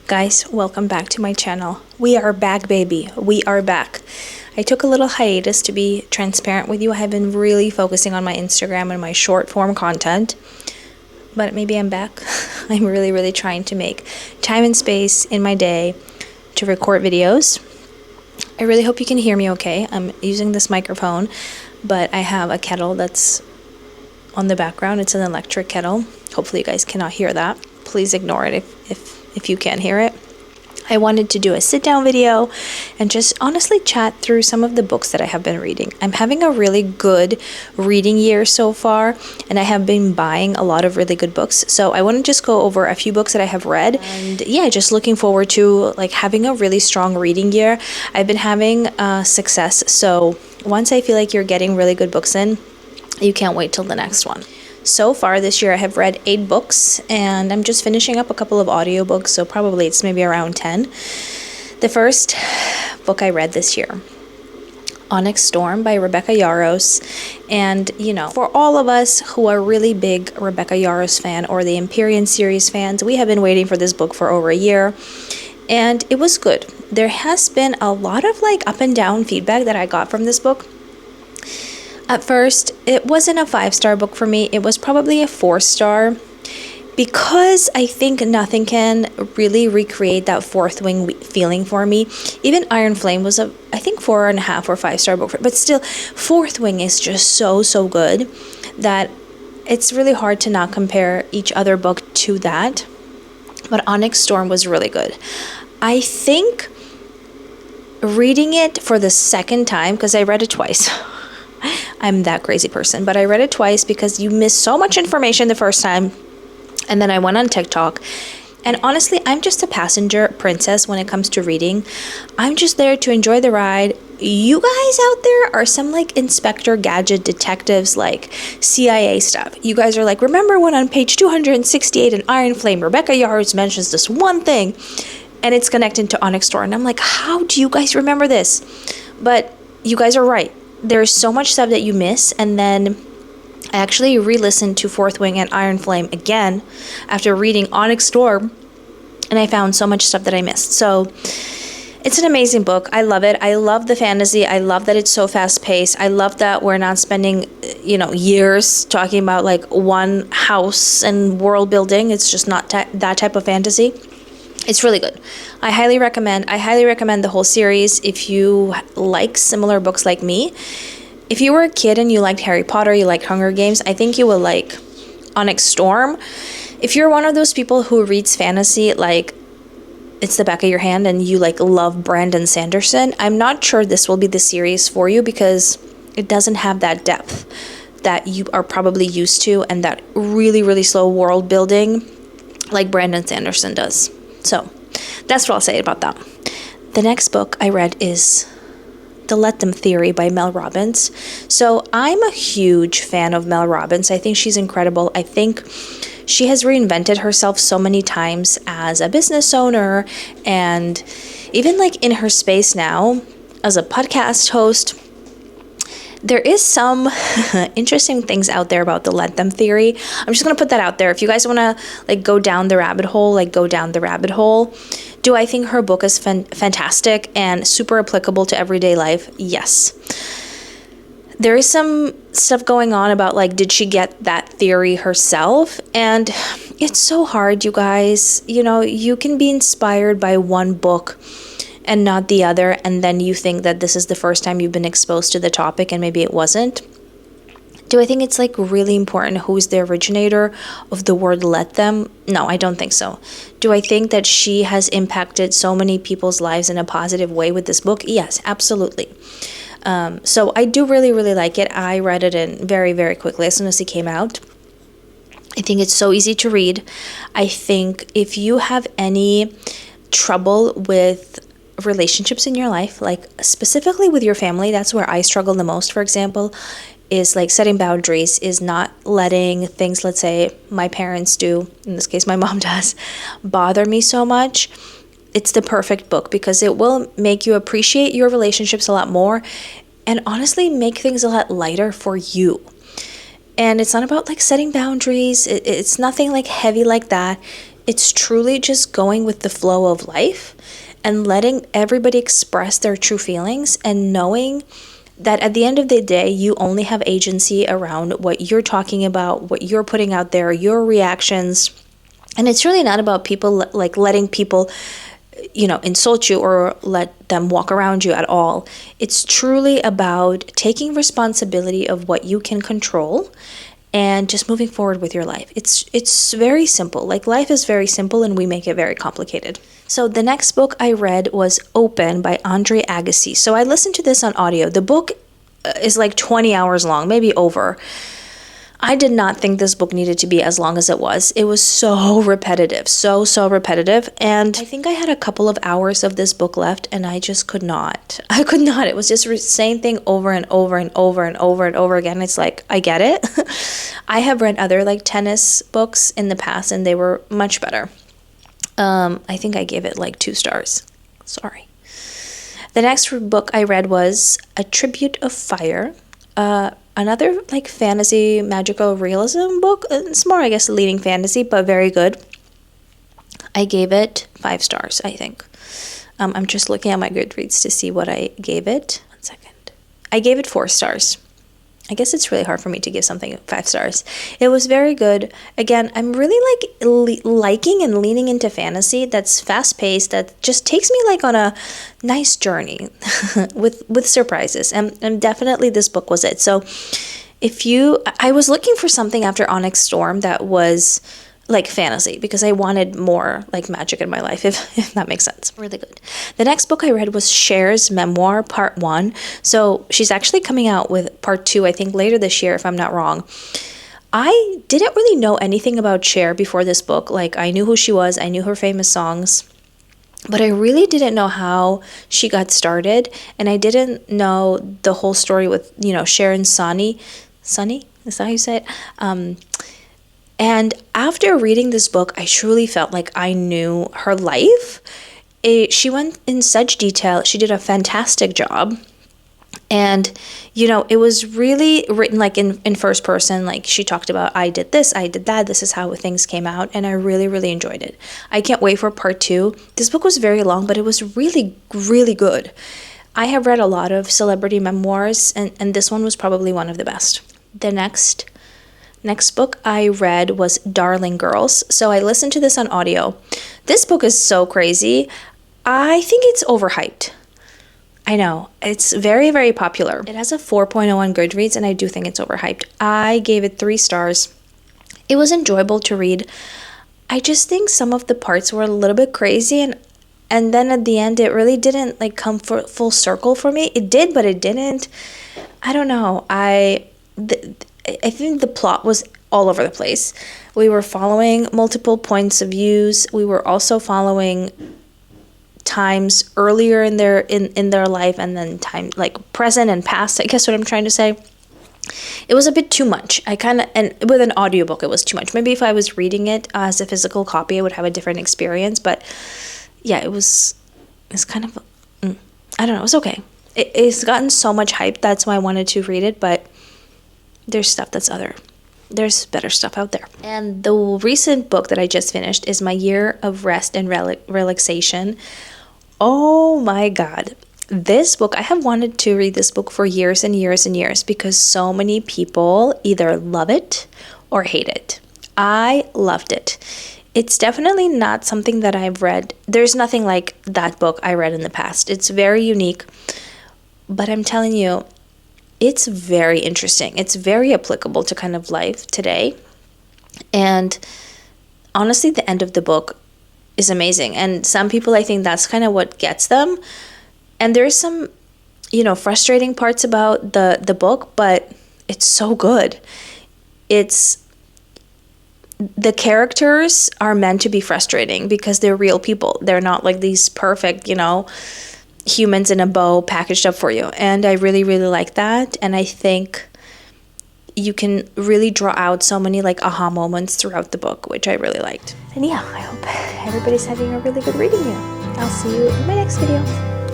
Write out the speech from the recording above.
Guys, welcome back to my channel. We are back, baby. We are back. I took a little hiatus to be transparent with you. I have been really focusing on my Instagram and my short form content, but maybe I'm back. I'm really trying to make time and space in my day to record videos. I really hope you can hear me okay. I'm using this microphone, but I have a kettle that's on the background. It's an electric kettle. Hopefully you guys cannot hear that. Please ignore it if you can't hear it. I wanted to do a sit down video and just honestly chat through some of the books that I have been reading. I'm having a really good reading year so far, and I have been buying a lot of really good books. So I want to just go over a few books that I have read, and yeah, just looking forward to like having a really strong reading year. I've been having success, so once I feel like you're getting really good books in, you can't wait till the next one. So far this year I have read 8 books, and I'm just finishing up a couple of audiobooks, so probably it's maybe around 10. The first book I read this year, Onyx Storm by Rebecca Yarros. And you know, for all of us who are really big Rebecca Yarros fan or the Empyrean series fans, we have been waiting for this book for over a year, and it was good. There has been a lot of like up and down feedback that I got from this book. At first, it wasn't a 5-star book for me. It was probably a 4-star because I think nothing can really recreate that Fourth Wing feeling for me. Even Iron Flame was I think 4.5 or 5-star book, but still, Fourth Wing is just so good that it's really hard to not compare each other book to that. But Onyx Storm was really good. I think reading it for the second time, because I read it twice. I'm that crazy person, but I read it twice because you miss so much information the first time, and then I went on TikTok, and honestly, I'm just a passenger princess when it comes to reading. I'm just there to enjoy the ride. You guys out there are some like Inspector Gadget detectives, like CIA stuff. You guys are like, remember when on page 268 in Iron Flame, Rebecca Yarros mentions this one thing, and it's connected to Onyx Storm, and I'm like, how do you guys remember this? But you guys are right. There's so much stuff that you miss, and then I actually re-listened to Fourth Wing and Iron Flame again after reading Onyx Storm, and I found so much stuff that I missed. So it's an amazing book. I love it. I love the fantasy. I love that it's so fast-paced. I love that we're not spending, years talking about like one house and world building. It's just not that type of fantasy. It's really good. I highly recommend the whole series if you like similar books like me. If you were a kid and you liked Harry Potter, you liked Hunger Games, I think you will like Onyx Storm. If you're one of those people who reads fantasy like it's the back of your hand and you like love Brandon Sanderson, I'm not sure this will be the series for you because it doesn't have that depth that you are probably used to and that really slow world building like Brandon Sanderson does. So that's what I'll say about that. The next book I read is The Let Them Theory by Mel Robbins. So I'm a huge fan of Mel Robbins. I think she's incredible. I think she has reinvented herself so many times as a business owner, and even like in her space now as a podcast host. There is some interesting things out there about the Let Them theory. I'm just going to put that out there. If you guys want to like go down the rabbit hole, go down the rabbit hole. Do I think her book is fantastic and super applicable to everyday life? Yes. There is some stuff going on about like, did she get that theory herself? And it's so hard, you guys. You can be inspired by one book and not the other, and then you think that this is the first time you've been exposed to the topic and maybe it wasn't. Do I think it's like really important who's the originator of the word let them? No, I don't think so. Do I think that she has impacted so many people's lives in a positive way with this book? Yes, absolutely. So I do really like it. I read it in very quickly as soon as it came out. I think it's so easy to read. I think if you have any trouble with relationships in your life, like specifically with your family, that's where I struggle the most, for example, is like setting boundaries, is not letting things, let's say my parents do, in this case my mom does, bother me so much. It's the perfect book because it will make you appreciate your relationships a lot more and honestly make things a lot lighter for you. And it's not about like setting boundaries. It's nothing like heavy like that. it's truly just going with the flow of life and letting everybody express their true feelings, and knowing that at the end of the day, you only have agency around what you're talking about, what you're putting out there, your reactions. And it's really not about people like letting people, insult you or let them walk around you at all. It's truly about taking responsibility of what you can control and just moving forward with your life. It's very simple. Like, life is very simple and we make it very complicated. So the next book I read was Open by Andre Agassi. So I listened to this on audio. The book is like 20 hours long, maybe over. I did not think this book needed to be as long as it was. It was so repetitive, so repetitive. And I think I had a couple of hours of this book left and I just could not. I could not. It was just the same thing over and over and over and over and over again. It's like, I get it. I have read other like tennis books in the past and they were much better. I think I gave it like 2 stars. Sorry. The next book I read was A Tribute of Fire. Another like fantasy magical realism book. It's more, I guess, leading fantasy, but very good. I gave it 5 stars, I think. I'm just looking at my Goodreads to see what I gave it. 1 second. I gave it 4 stars. I guess it's really hard for me to give something 5 stars. It was very good. Again, I'm really like liking and leaning into fantasy that's fast-paced, that just takes me like on a nice journey with surprises. And definitely this book was it. So I was looking for something after Onyx Storm that was like fantasy, because I wanted more like magic in my life, if that makes sense. Really good. The next book I read was Cher's Memoir, Part 1. So she's actually coming out with Part 2, I think, later this year, if I'm not wrong. I didn't really know anything about Cher before this book. Like, I knew who she was, I knew her famous songs, but I really didn't know how she got started, and I didn't know the whole story with, Cher and Sonny. Sonny? Is that how you say it? And after reading this book, I truly felt like I knew her life. She went in such detail. She did a fantastic job. And, it was really written like in first person. Like, she talked about, I did this, I did that, this is how things came out. And I really, really enjoyed it. I can't wait for Part 2. This book was very long, but it was really, really good. I have read a lot of celebrity memoirs, and this one was probably one of the best. The next book I read was Darling Girls. So I listened to this on audio. This book is so crazy. I think it's overhyped. I know. It's very, very popular. It has a 4.0 on Goodreads, and I do think it's overhyped. I gave it 3 stars. It was enjoyable to read. I just think some of the parts were a little bit crazy, and then at the end, it really didn't like come full circle for me. It did, but it didn't. I don't know. I think the plot was all over the place. We were following multiple points of views. We were also following times earlier in their life, and then time like present and past. I guess what I'm trying to say. It was a bit too much. And with an audiobook, it was too much. Maybe if I was reading it as a physical copy, I would have a different experience. But yeah, it's kind of, I don't know. It was okay. It's gotten so much hype. That's why I wanted to read it. But there's better stuff out there. And the recent book that I just finished is My Year of Rest and Relaxation. Oh my God. This book, I have wanted to read this book for years and years and years, because so many people either love it or hate it. I loved it. It's definitely not something that I've read. There's nothing like that book I read in the past. It's very unique. But I'm telling you, it's very interesting. It's very applicable to kind of life today. And honestly, the end of the book is amazing. And some people, I think that's kind of what gets them. And there's some, frustrating parts about the book, but it's so good. The characters are meant to be frustrating because they're real people. They're not like these perfect, humans in a bow packaged up for you. And I really, really like that. And I think you can really draw out so many like aha moments throughout the book, which I really liked. And yeah, I hope everybody's having a really good reading year. I'll see you in my next video.